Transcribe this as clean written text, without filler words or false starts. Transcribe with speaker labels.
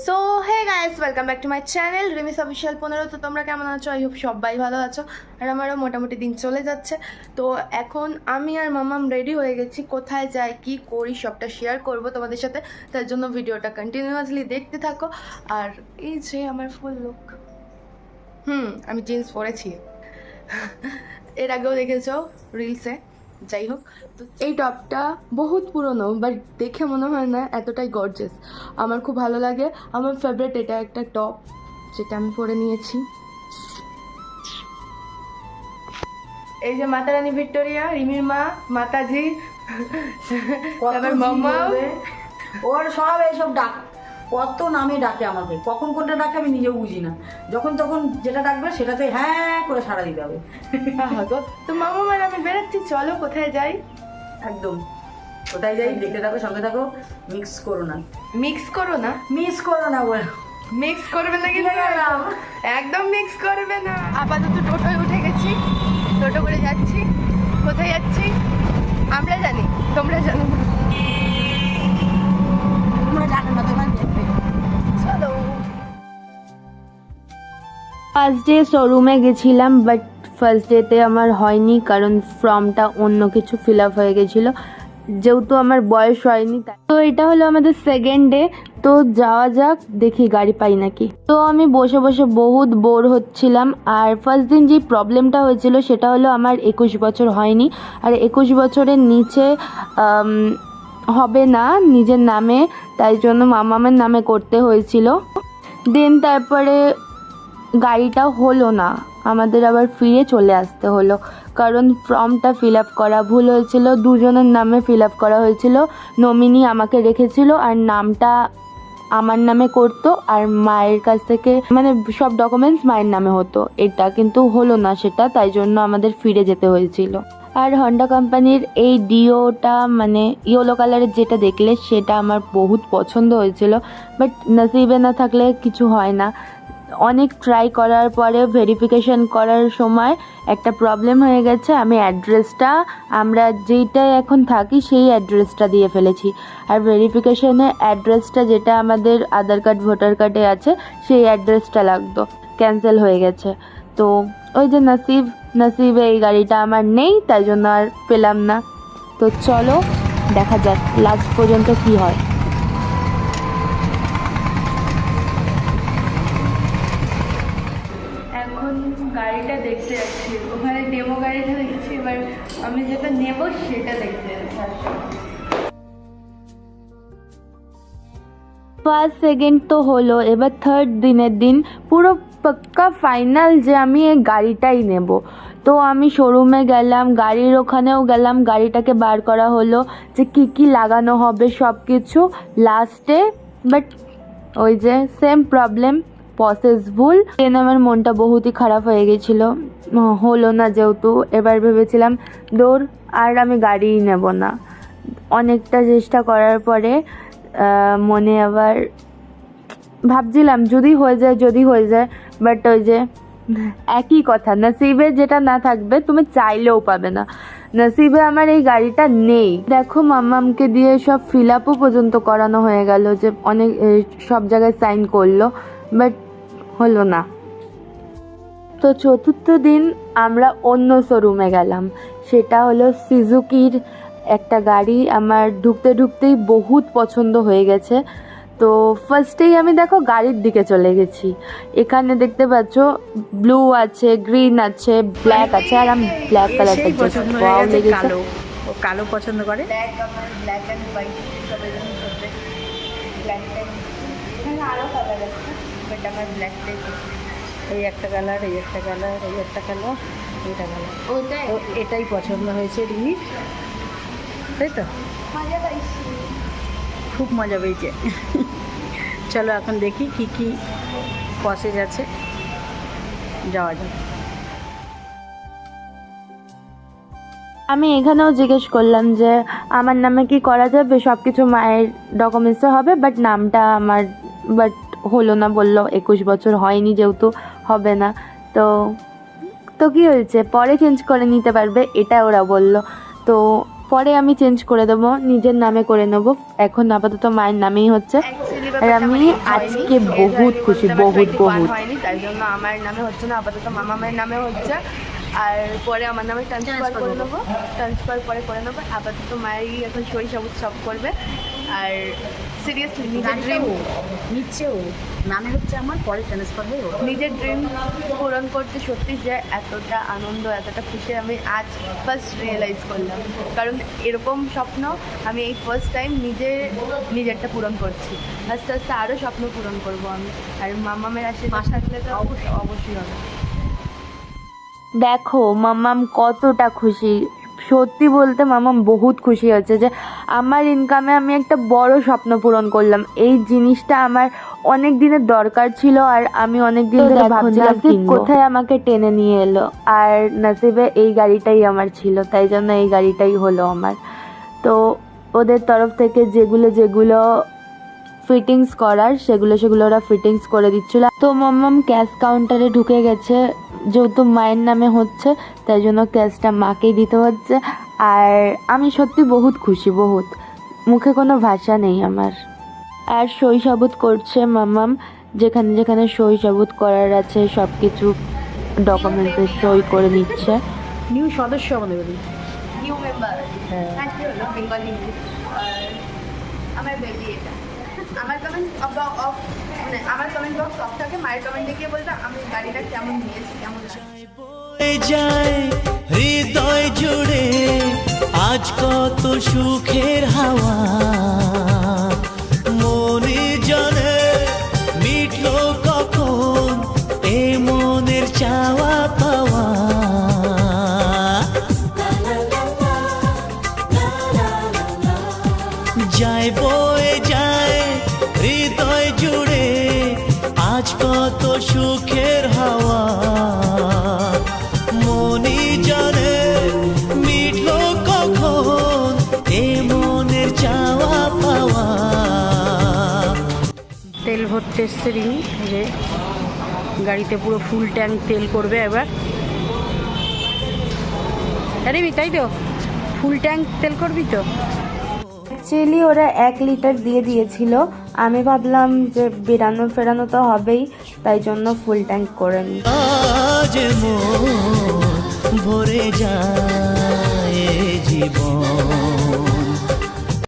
Speaker 1: So hey guys, welcome back to my channel Rimi's official 15। তো তোমরা কেমন আছো? আই হোপ সবাই ভালো আছো, আর আমারও মোটামুটি দিন চলে যাচ্ছে। তো এখন আমি আর মামাম রেডি হয়ে গেছি, কোথায় যাই কি করি সবটা শেয়ার করব তোমাদের সাথে। তার জন্য ভিডিওটা কন্টিনিউয়াসলি দেখতে থাকো। আর এই যে আমার ফুল লুক, আমি জিন্স পরেছি, এর আগেও দেখেছো রিলসে। যাই হোক, তো এই টপটা বহুত পুরনো, বাট দেখে মনে হয় না এতটাই গর্জিয়াস। আমার খুব ভালো লাগে, আমার ফেভারিট এটা একটা টপ যেটা আমি পরে নিয়েছি। এই যে মাতা রানী ভিক্টোরিয়া, রিমির মা, মাতাজি, তারপর মাম্মা,
Speaker 2: ওর সব এইসব ডাক, কত নামে ডাকে আমাকে, কখন কোনটা ডাকে আমি নিজেও বুঝি না। যখন তখন যেটা ডাকবে সেটাতে হ্যাঁ করে সাড়া দিতে হবে।
Speaker 1: তো মামা আর আমি বেরোচ্ছি, চলো কোথায় যাই।
Speaker 2: একদম কোথায় যাই দেখতে থাকো, সঙ্গে থাকো। মিক্স করো না,
Speaker 1: মিক্স করো না,
Speaker 2: মিস করো না বল,
Speaker 1: মিক্স করবে না কিন্তু একদম মিক্স করবে না। আপাতত টোটোয় উঠে গেছি, টোটো করে যাচ্ছি। কোথায় যাচ্ছি আমরা জানি, তোমরা জানো না।
Speaker 2: তোমরা জানো না, তোমার দেখবে।
Speaker 1: চলো।
Speaker 3: ফার্স্ট ডে শোরুমে গেছিলাম, বাট ফার্স্ট ডেতে আমার হয়নি, কারণ ফর্মটা অন্য কিছু ফিল আপ হয়ে গেছিলো, যেহেতু আমার বয়স হয়নি। তো এটা হলো আমাদের সেকেন্ড ডে। তো যাওয়া যাক, দেখি গাড়ি পাই নাকি। তো আমি বসে বসে বহুত বোর হচ্ছিলাম। আর ফার্স্ট দিন যে প্রবলেমটা হয়েছিল সেটা হলো আমার 21 বছর হয়নি, আর 21 বছরের নিচে হবে না নিজের নামে, তাই জন্য মামামের নামে করতে হয়েছিল। দেন তারপরে গাড়িটা হলো না, আমাদের আবার ফিরে চলে আসতে হলো, কারণ ফর্মটা ফিল আপ করা ভুল হয়েছিল। দুজনের নামে ফিল আপ করা হয়েছিল, নমিনি আমাকে রেখেছিল আর নামটা আমার নামে করতো, আর মায়ের কাছ থেকে মানে সব ডকুমেন্টস মায়ের নামে হতো। এটা কিন্তু হলো না সেটা, তাই জন্য আমাদের ফিরে যেতে হয়েছিল। আর হন্ডা কোম্পানির এই ডিওটা মানে ইয়েলো কালারের যেটা দেখলে সেটা আমার বহুত পছন্দ হয়েছিল, বাট নসিবে না থাকলে কিছু হয় না। অনেক ট্রাই করার পরে ভেরিফিকেশন করার সময় একটা প্রবলেম হয়ে গেছে। আমি অ্যাড্রেসটা, আমরা যেইটায় এখন থাকি সেই অ্যাড্রেসটা দিয়ে ফেলেছি, আর ভেরিফিকেশনে অ্যাড্রেসটা যেটা আমাদের আধার কার্ড ভোটার কার্ডে আছে সেই অ্যাড্রেসটা লাগতো, ক্যান্সেল হয়ে গেছে। তো ওই যে নসিবে এই গাড়িটা আমার নেই, তাই জন্য আর পেলাম না। তো চলো দেখা যাক লাস্ট পর্যন্ত কি হয়।
Speaker 1: এখন গাড়িটা দেখতে যাচ্ছি, ওখানে ডেমো গাড়িটা দেখছি, এবার আমি যেটা নেব সেটা দেখতে যাচ্ছি।
Speaker 3: ফার্স্ট সেকেন্ড তো হলো, এবার থার্ড দিনের দিন পুরো পাক্কা ফাইনাল যে আমি এই গাড়িটাই নেব। তো আমি শোরুমে গেলাম, গাড়ির ওখানেও গেলাম, গাড়িটাকে বার করা হলো যে কি লাগানো হবে সব কিছু লাস্টে। বাট ওই যে সেম প্রবলেম, প্রসেস ভুল। দেন আমার মনটা বহুতই খারাপ হয়ে গেছিলো, হলো না যেহেতু। এবার ভেবেছিলাম দৌড়, আর আমি গাড়িই নেব না। অনেকটা চেষ্টা করার পরে মনে আবার ভাবছিলাম যদি হয়ে যায়, বাট ওই যে একই কথা, নসিবে যেটা না থাকবে তুমি চাইলেও পাবে না। নসিবে আমার এই গাড়িটা নেই। দেখো মাম্মামকে দিয়ে সব ফিল আপও পর্যন্ত করানো হয়ে গেল, যে অনেক সব জায়গায় সাইন করলো, বাট হলো না। তো চতুর্থ দিন আমরা অন্য শোরুমে গেলাম, সেটা হলো সুজুকির একটা গাড়ি। আমার ঢুকতেই বহুত পছন্দ হয়ে গেছে। তো ফার্স্টেই আমি দেখো গাড়ির দিকে চলে গেছি। এখানে দেখতে পাচ্ছ ব্লু আছে, গ্রিন আছে, ব্ল্যাক আছে, আর আমি ব্ল্যাক কালারটা জাস্ট ওয়াও লেগেছে।
Speaker 2: ও কালো পছন্দ করে।
Speaker 1: ব্ল্যাক, আমার ব্ল্যাক অ্যান্ড হোয়াইট সবাই জন্য ফেভারিট। ব্ল্যাকটাই, এখানে আরও কালার আছে, বাট আমার ব্ল্যাকটাই।
Speaker 2: এই একটা কালার, এই একটা কালার, এই একটা কালার, এইটা কালার,
Speaker 1: ওইটাই
Speaker 2: তো এটাই পছন্দ হয়েছে রিমির, তাই তো?
Speaker 1: মজা পাইছি,
Speaker 2: খুব মজা পেয়েছে। চলো এখন দেখি কি কি প্রসেস আছে, যাওয়া যাক।
Speaker 3: আমি এখানেও জিজ্ঞেস করলাম যে আমার নামে কি করা যাবে, সব কিছু মায়ের ডকুমেন্টসে হবে, বাট নামটা আমার বাট হলো না, বললো 21 বছর হয়নি যেহেতু হবে না। তো কি হয়েছে, পরে চেঞ্জ করে নিতে পারবে, এটা ওরা বলল। তো পরে আমি চেঞ্জ করে দেবো, নিজের নামে করে নেব। এখন আপাতত মায়ের নামেই হচ্ছে। আর আমি আজকে বহুত খুশি, বহুত বহুত।
Speaker 1: হয়নি তাই জন্য আমার নামে হচ্ছে না, আপাতত মামামের নামে হচ্ছে। আর পরে আমার নামে ট্রান্সফার করে নেবো, ট্রান্সফার পরে করে নেবো। আপাতত মায়েরই এখন শৈশব উৎসব করবে। আর সিরিয়াসলি নিজের ড্রিম
Speaker 2: নিচ্ছেও নামে হচ্ছে আমার, পরে ট্রান্সফার হয়ে
Speaker 1: নিজের ড্রিম পূরণ করতে সত্যি যে এতটা আনন্দ, এতটা খুশি আমি আজ ফার্স্ট রিয়েলাইজ করলাম। কারণ এরকম স্বপ্ন আমি এই ফার্স্ট টাইম নিজেরটা পূরণ করছি। আস্তে আস্তে আরও স্বপ্ন পূরণ করব আমি। আর মামামের আশীর্বাদ থাকলে তো অবশ্যই হবে।
Speaker 3: দেখো মামাম কতটা খুশি, সত্যি বলতে মামাম বহুত খুশি হচ্ছে যে আমার ইনকামে আমি একটা বড় স্বপ্ন পূরণ করলাম। এই জিনিসটা আমার অনেক দিনের দরকার ছিল, আর আমি অনেক দিন ধরে ভাবছিলাম কোথায় আমাকে টেনে নিয়ে এলো, আর নসিবে এই গাড়িটাই আমার ছিল, তাই জন্য এই গাড়িটাই হলো আমার। তো ওদের তরফ থেকে যেগুলো ফিটিংস করার সেগুলো ওরা ফিটিংস করে দিচ্ছিল। তো মাম্মাম ক্যাশ কাউন্টারে ঢুকে গেছে, যেহেতু মায়ের নামে হচ্ছে তাই জন্য ক্যাশটা মাকেই দিতে হচ্ছে। আর আমি সত্যি বহুত খুশি, বহুত, মুখে কোনো ভাষা নেই আমার। আর সই সাবুত করছে মাম্মাম, যেখানে সই সাবুত করার আছে সব কিছু ডকুমেন্টসে সই করে নিচ্ছে।
Speaker 2: নিউ সদস্য আমাদের বাড়ি।
Speaker 1: নিউ মেম্বার
Speaker 2: হ্যাঁ।
Speaker 1: থ্যাংক ইউ হলো বেঙ্গলি। আমার বেবি এটা আমার কমেন্ট মানে আমার কমেন্ট বক্স অফ থাকে, মায়ের কমেন্টে গিয়ে বলবে আমি গাড়িটা কেমন নিয়েছি, কেমন লাগে।
Speaker 4: যায় হৃদয় জুড়ে আজ কত সুখের হাওয়া, মনে জানে মিটলো কখন এ মনের চাওয়া পাওয়া। যায় বয়ে যায় হৃদয় জুড়ে আজ কত সুখের হাওয়া, মনি জানে মিটলো কখন এ মনের চাওয়া পাওয়া।
Speaker 2: তেল ভরতে এসছে রিমি, যে গাড়িতে পুরো ফুল ট্যাঙ্ক তেল করবে এবার। রিমি তাই তো, ফুল ট্যাঙ্ক তেল করবি তো?
Speaker 3: অ্যাকচুয়ালি ওরা 1 লিটার দিয়ে দিয়েছিল, আমি ভাবলাম যে বেরানো তো হবেই, তাই জন্য ফুল ট্যাঙ্ক করে নিই।
Speaker 4: আজ মন ভরে যায় জীবন